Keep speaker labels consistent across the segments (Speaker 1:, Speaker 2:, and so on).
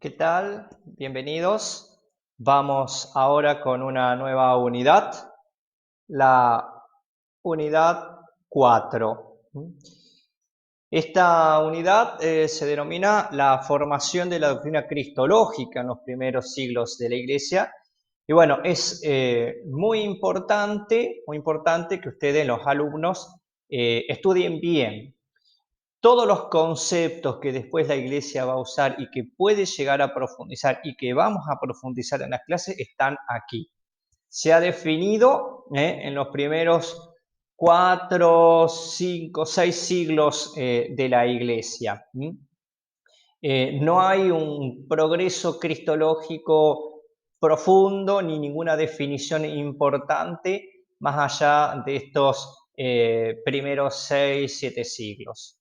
Speaker 1: ¿Qué tal? Bienvenidos. Vamos ahora con una nueva unidad, la unidad 4. Esta unidad se denomina la formación de la doctrina cristológica en los primeros siglos de la Iglesia. Y bueno, es muy importante que ustedes, los alumnos, estudien bien todos los conceptos que después la Iglesia va a usar y que puede llegar a profundizar y que vamos a profundizar en las clases están aquí. Se ha definido en los primeros 4, 5, 6 siglos de la Iglesia. No hay un progreso cristológico profundo ni ninguna definición importante más allá de estos primeros 6, 7 siglos.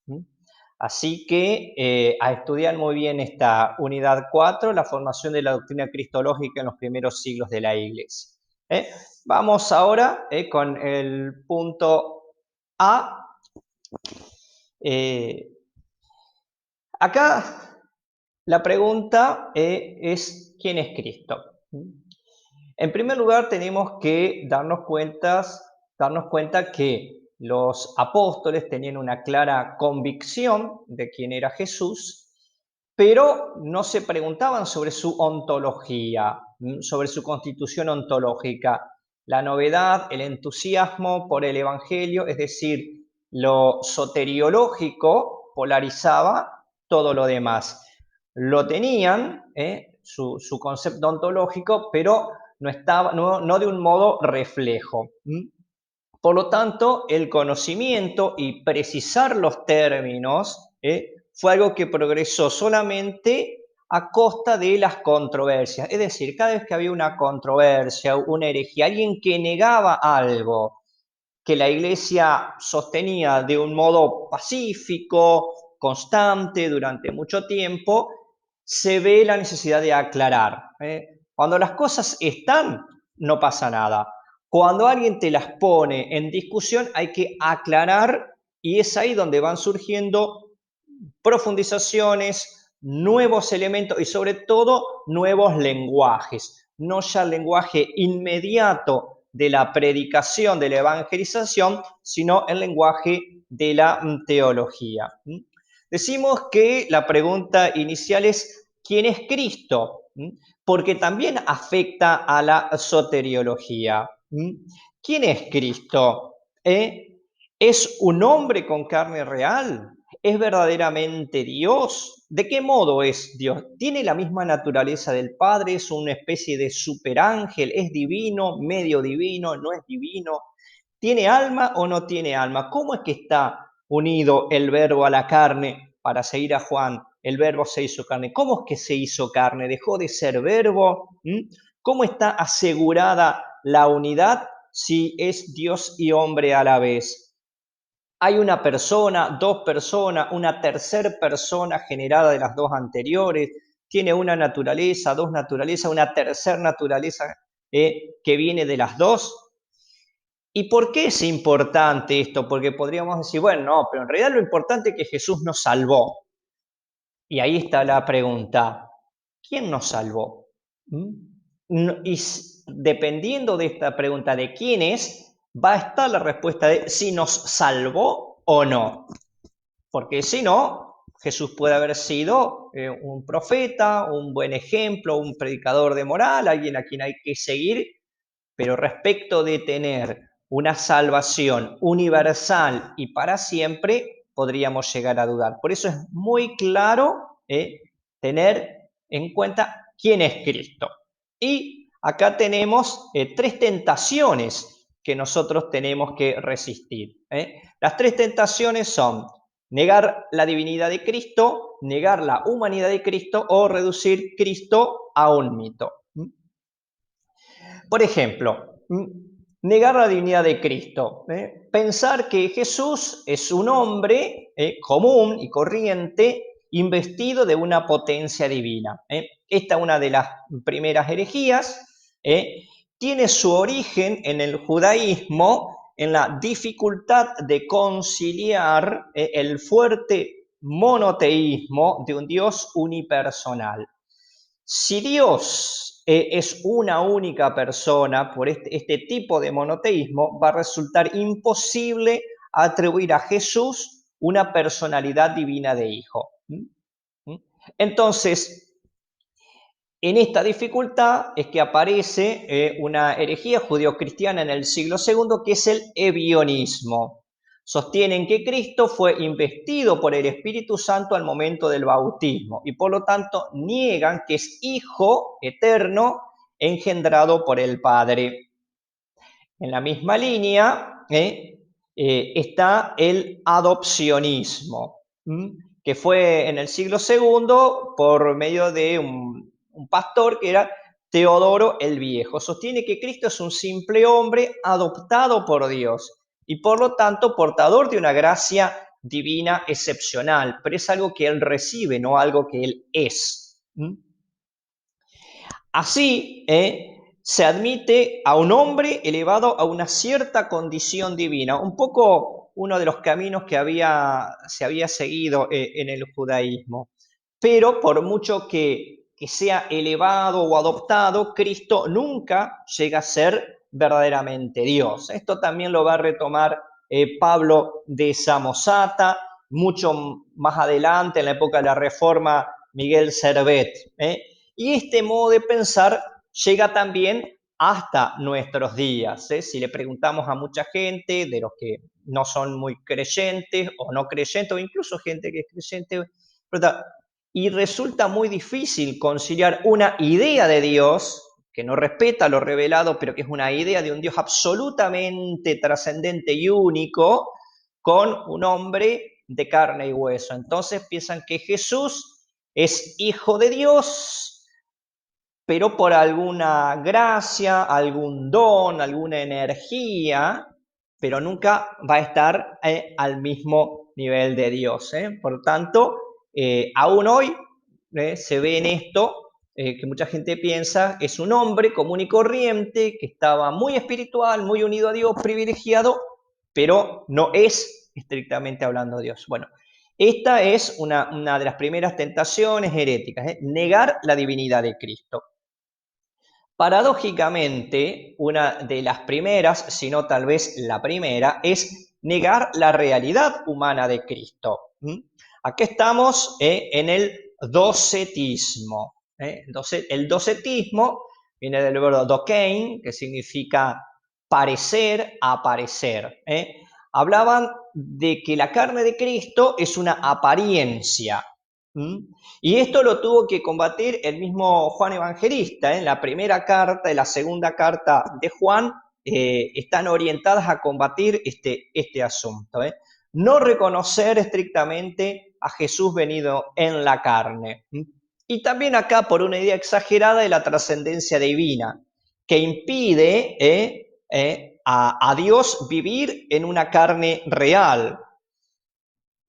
Speaker 1: Así que a estudiar muy bien esta unidad 4, la formación de la doctrina cristológica en los primeros siglos de la Iglesia. Vamos ahora con el punto A. Acá la pregunta es, ¿quién es Cristo? En primer lugar, tenemos que darnos cuenta que los apóstoles tenían una clara convicción de quién era Jesús, pero no se preguntaban sobre su ontología, sobre su constitución ontológica. La novedad, el entusiasmo por el Evangelio, es decir, lo soteriológico, polarizaba todo lo demás. Lo tenían, su concepto ontológico, pero no de un modo reflejo. Por lo tanto, el conocimiento y precisar los términos fue algo que progresó solamente a costa de las controversias. Es decir, cada vez que había una controversia, una herejía, alguien que negaba algo que la Iglesia sostenía de un modo pacífico, constante, durante mucho tiempo, se ve la necesidad de aclarar. Cuando las cosas están, no pasa nada. Cuando alguien te las pone en discusión, hay que aclarar y es ahí donde van surgiendo profundizaciones, nuevos elementos y sobre todo nuevos lenguajes. No ya el lenguaje inmediato de la predicación, de la evangelización, sino el lenguaje de la teología. Decimos que la pregunta inicial es, ¿quién es Cristo? Porque también afecta a la soteriología. ¿Quién es Cristo? ¿Es un hombre con carne real? ¿Es verdaderamente Dios? ¿De qué modo es Dios? ¿Tiene la misma naturaleza del Padre? ¿Es una especie de superángel? ¿Es divino? ¿Medio divino? ¿No es divino? ¿Tiene alma o no tiene alma? ¿Cómo es que está unido el verbo a la carne? Para seguir a Juan, el verbo se hizo carne. ¿Cómo es que se hizo carne? ¿Dejó de ser verbo? ¿Cómo está asegurada la unidad si es Dios y hombre a la vez? Hay una persona, dos personas, una tercera persona generada de las dos anteriores, tiene una naturaleza, dos naturalezas, una tercera naturaleza que viene de las dos. ¿Y por qué es importante esto? Porque podríamos decir, bueno, no, pero en realidad lo importante es que Jesús nos salvó. Y ahí está la pregunta, ¿quién nos salvó? Y dependiendo de esta pregunta de quién es, va a estar la respuesta de si nos salvó o no. Porque si no, Jesús puede haber sido un profeta, un buen ejemplo, un predicador de moral, alguien a quien hay que seguir, pero respecto de tener una salvación universal y para siempre, podríamos llegar a dudar. Por eso es muy claro tener en cuenta quién es Cristo. Y acá tenemos tres tentaciones que nosotros tenemos que resistir. Las tres tentaciones son negar la divinidad de Cristo, negar la humanidad de Cristo o reducir Cristo a un mito. Por ejemplo, negar la divinidad de Cristo. Pensar que Jesús es un hombre común y corriente, investido de una potencia divina. Esta es una de las primeras herejías. Tiene su origen en el judaísmo, en la dificultad de conciliar el fuerte monoteísmo de un Dios unipersonal. Si Dios es una única persona, por este tipo de monoteísmo, va a resultar imposible atribuir a Jesús una personalidad divina de hijo. Entonces, en esta dificultad es que aparece una herejía judeocristiana en el siglo II, que es el ebionismo. Sostienen que Cristo fue investido por el Espíritu Santo al momento del bautismo y por lo tanto niegan que es hijo eterno engendrado por el Padre. En la misma línea está el adopcionismo, que fue en el siglo II por medio de un pastor que era Teodoro el Viejo. Sostiene que Cristo es un simple hombre adoptado por Dios y por lo tanto portador de una gracia divina excepcional, pero es algo que él recibe, no algo que él es. Así, se admite a un hombre elevado a una cierta condición divina, un poco uno de los caminos que se había seguido en el judaísmo. Pero por mucho que sea elevado o adoptado, Cristo nunca llega a ser verdaderamente Dios. Esto también lo va a retomar Pablo de Samosata, mucho más adelante, en la época de la Reforma, Miguel Servet. Y este modo de pensar llega también hasta nuestros días. Si le preguntamos a mucha gente, de los que no son muy creyentes o no creyentes, o incluso gente que es creyente, y resulta muy difícil conciliar una idea de Dios que no respeta lo revelado, pero que es una idea de un Dios absolutamente trascendente y único, con un hombre de carne y hueso. Entonces piensan que Jesús es hijo de Dios, pero por alguna gracia, algún don, alguna energía, pero nunca va a estar al mismo nivel de Dios. Por tanto, aún hoy se ve en esto que mucha gente piensa es un hombre común y corriente que estaba muy espiritual, muy unido a Dios, privilegiado, pero no es estrictamente hablando Dios. Bueno, esta es una de las primeras tentaciones heréticas, negar la divinidad de Cristo. Paradójicamente, una de las primeras, si no tal vez la primera, es negar la realidad humana de Cristo. Aquí estamos en el docetismo. El docetismo viene del verbo dokein, que significa parecer, aparecer. Hablaban de que la carne de Cristo es una apariencia. Y esto lo tuvo que combatir el mismo Juan Evangelista. En la primera carta y la segunda carta de Juan están orientadas a combatir este asunto. No reconocer estrictamente a Jesús venido en la carne. Y también acá por una idea exagerada de la trascendencia divina, que impide a Dios vivir en una carne real.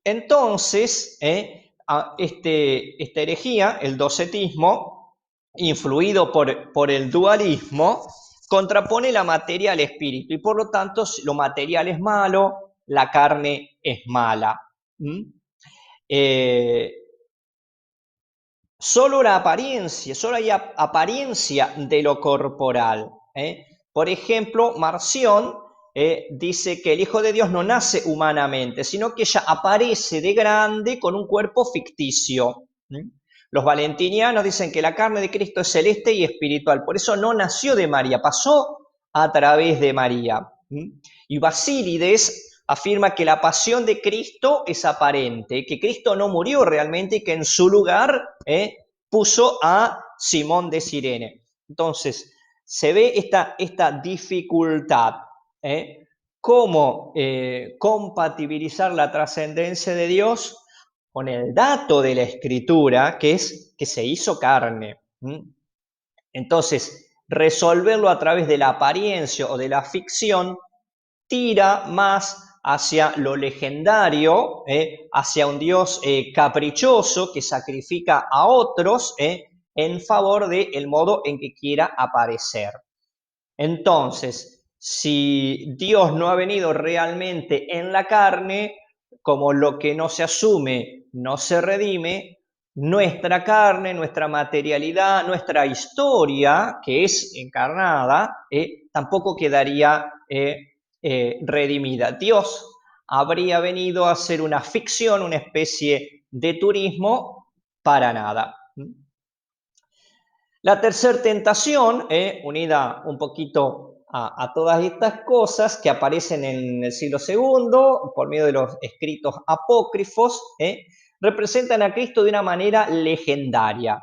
Speaker 1: Entonces, esta herejía, el docetismo, influido por el dualismo, contrapone la materia al espíritu y por lo tanto lo material es malo, la carne es mala. Solo la apariencia, solo hay apariencia de lo corporal. Por ejemplo, Marción dice que el Hijo de Dios no nace humanamente, sino que ella aparece de grande con un cuerpo ficticio. Los valentinianos dicen que la carne de Cristo es celeste y espiritual, por eso no nació de María, pasó a través de María. Y Basílides afirma que la pasión de Cristo es aparente, que Cristo no murió realmente y que en su lugar puso a Simón de Cirene. Entonces, se ve esta dificultad. ¿Cómo compatibilizar la trascendencia de Dios con el dato de la Escritura, que es que se hizo carne? Entonces, resolverlo a través de la apariencia o de la ficción tira más hacia lo legendario, hacia un Dios caprichoso que sacrifica a otros en favor del modo en que quiera aparecer. Entonces, si Dios no ha venido realmente en la carne, como lo que no se asume no se redime, nuestra carne, nuestra materialidad, nuestra historia, que es encarnada, tampoco quedaría redimida. Dios habría venido a hacer una ficción, una especie de turismo, para nada. La tercera tentación, unida un poquito a todas estas cosas que aparecen en el siglo II por medio de los escritos apócrifos, representan a Cristo de una manera legendaria.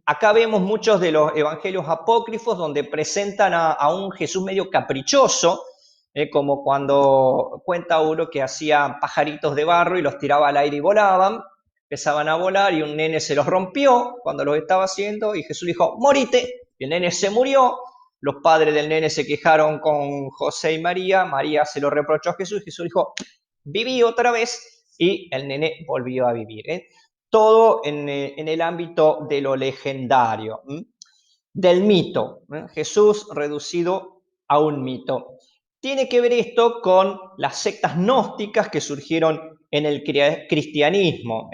Speaker 1: Acá vemos muchos de los evangelios apócrifos donde presentan a un Jesús medio caprichoso, como cuando cuenta uno que hacía pajaritos de barro y los tiraba al aire y volaban, empezaban a volar y un nene se los rompió cuando los estaba haciendo y Jesús dijo, morite, y el nene se murió. Los padres del nene se quejaron con José y María, María se lo reprochó a Jesús y Jesús dijo, viví otra vez y el nene volvió a vivir. Todo en el ámbito de lo legendario, del mito. Jesús reducido a un mito. Tiene que ver esto con las sectas gnósticas que surgieron en el cristianismo,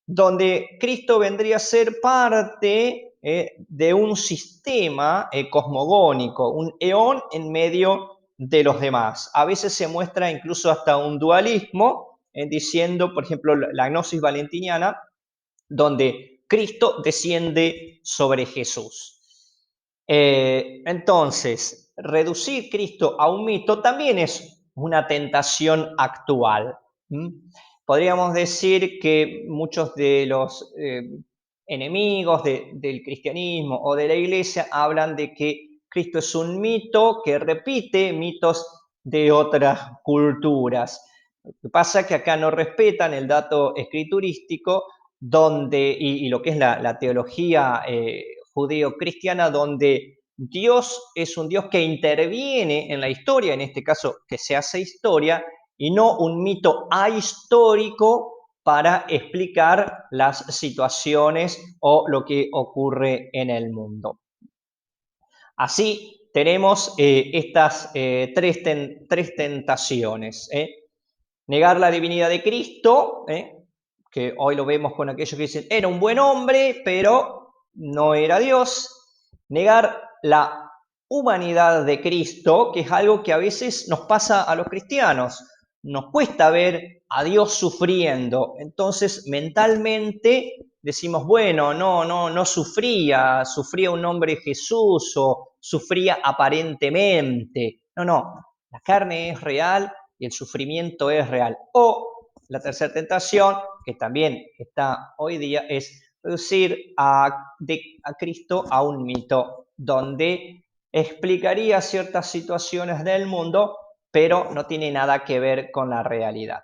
Speaker 1: donde Cristo vendría a ser parte de un sistema cosmogónico, un eón en medio de los demás. A veces se muestra incluso hasta un dualismo, diciendo, por ejemplo, la gnosis valentiniana, donde Cristo desciende sobre Jesús. Entonces, reducir Cristo a un mito también es una tentación actual. Podríamos decir que muchos de los enemigos del cristianismo o de la iglesia hablan de que Cristo es un mito que repite mitos de otras culturas. Lo que pasa es que acá no respetan el dato escriturístico donde, y lo que es la teología judeo-cristiana, donde Dios es un Dios que interviene en la historia, en este caso que se hace historia, y no un mito ahistórico para explicar las situaciones o lo que ocurre en el mundo. Así tenemos estas tres tentaciones. Negar la divinidad de Cristo, que hoy lo vemos con aquellos que dicen, era un buen hombre, pero no era Dios. Negar la humanidad de Cristo, que es algo que a veces nos pasa a los cristianos. Nos cuesta ver a Dios sufriendo. Entonces, mentalmente decimos, bueno, no sufría, sufría un hombre Jesús o sufría aparentemente. No, la carne es real y el sufrimiento es real. O la tercera tentación, que también está hoy día, es reducir a Cristo a un mito, donde explicaría ciertas situaciones del mundo, pero no tiene nada que ver con la realidad.